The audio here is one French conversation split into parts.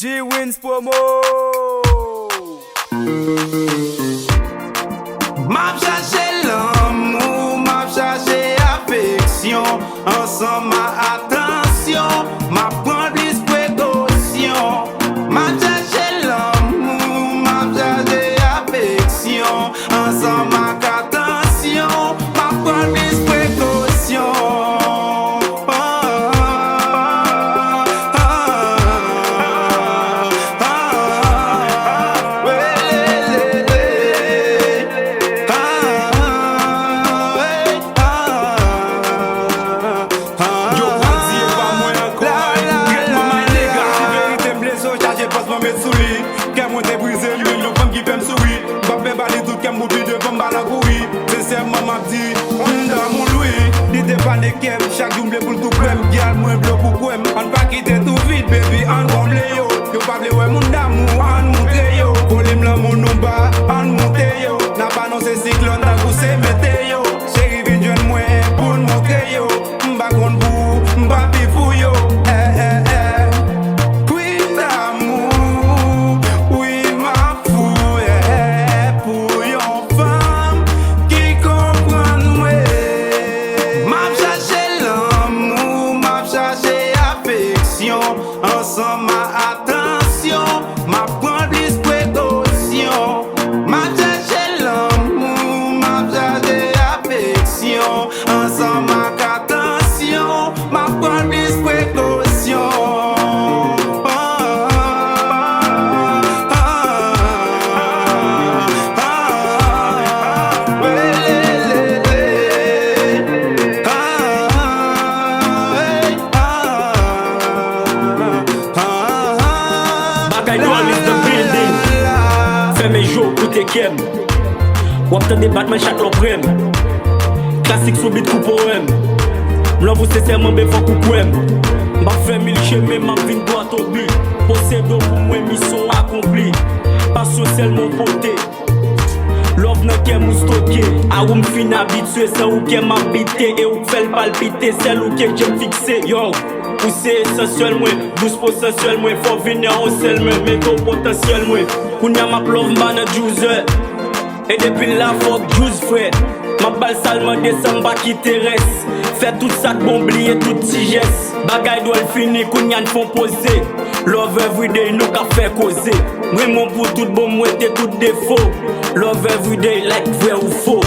G-Wins Promo. M'a cherché l'amour, m'a cherché affection. Ensemble, ma attention, m'a prendre plus précaution. M'a cherché l'amour, m'a cherché affection. Ensemble, ma attention, m'a prendre plus précaution. Chaque jour m'le pour tout crème, gyal moins bleu pour crème. On pas quitter tout vite, baby, on gonne les yo. Yo pas vle ouais mon d'amour, on monte yo. Volim la mon nou ba, on monte yo. N'a pas non c'est cyclone, n'a pou c'est météo. Chéri vin joindre moi pour montrer yo. M'ba konn pou, m'ba pi pou yo. Oui d'amour, oui ma fou, pour yon femme qui comprend moi. Ensemble, ma attention, ma prendre plus précaution. M'a cherché l'amour, m'a cherché affection. Ensemble, ma attention, ma prendre plus précaution. Mes jours pour tes kem. Wap tande Batman chaque l'oprem. Classique sous beat coup poème. M'l'en vous c'est serment be fok ou poème. M'a fait mille chemins, m'a vin droit au but. Possédo pour moi mission accomplie. Pas social mon poté. Love nan kem ou stocké. A ou m'fin habitué sans ou kem habité. Et ou fait palpiter celle ou kem j'aime fixé. Yo ou c'est essentiel moi, 12% seul moi. Faut venir au sel moi, mais ton potentiel moi. Kounya ma plove man a 12 heures. Et depuis la fuck 12 frère. Ma balle salement descend bas qui terrestre. Fait tout ça de bon oublier tout petit geste. Bagay doit le finir, kounya n'font poser. Love everyday, nous qu'a fait causer. Vraiment pour tout bon, moi t'es tout défaut. Love everyday, like vrai ou faux.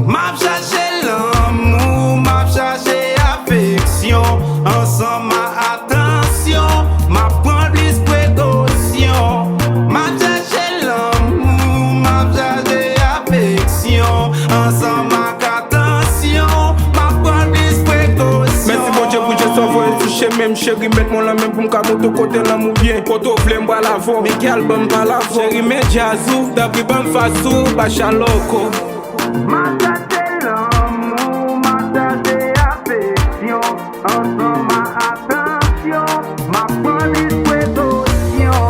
M'a cherché l'amour, m'a cherché affection. Ensemble, ma attention, m'a prendre plus précaution. M'a cherché l'amour, m'a cherché affection. Ensemble, ma attention, m'a prendre plus précaution. Merci bon Dieu pour Dieu sauver toucher même chéri mettre mon la même pour m'ka monter côté l'amour bien. Koto flemme ba la vo, mais gal bon ba la vo. Chéri met jazou, d'abri ban fasou, ba chaloko. M'a cherché l'amour, m'a cherché affection. Ensemble, ma attention, m'a prendre plus précaution.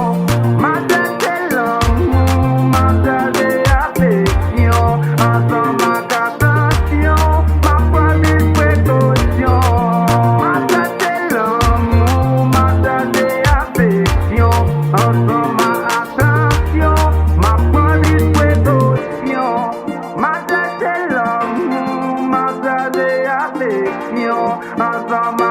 M'a cherché l'amour, m'a cherché affection. Ensemble, ma attention, m'a prendre plus précaution. M'a cherché l'amour, m'a cherché affection. Ensemble, ma attention, m'a prendre plus précaution. M'a cherché l'amour, m'a cherché affection. Ensemble,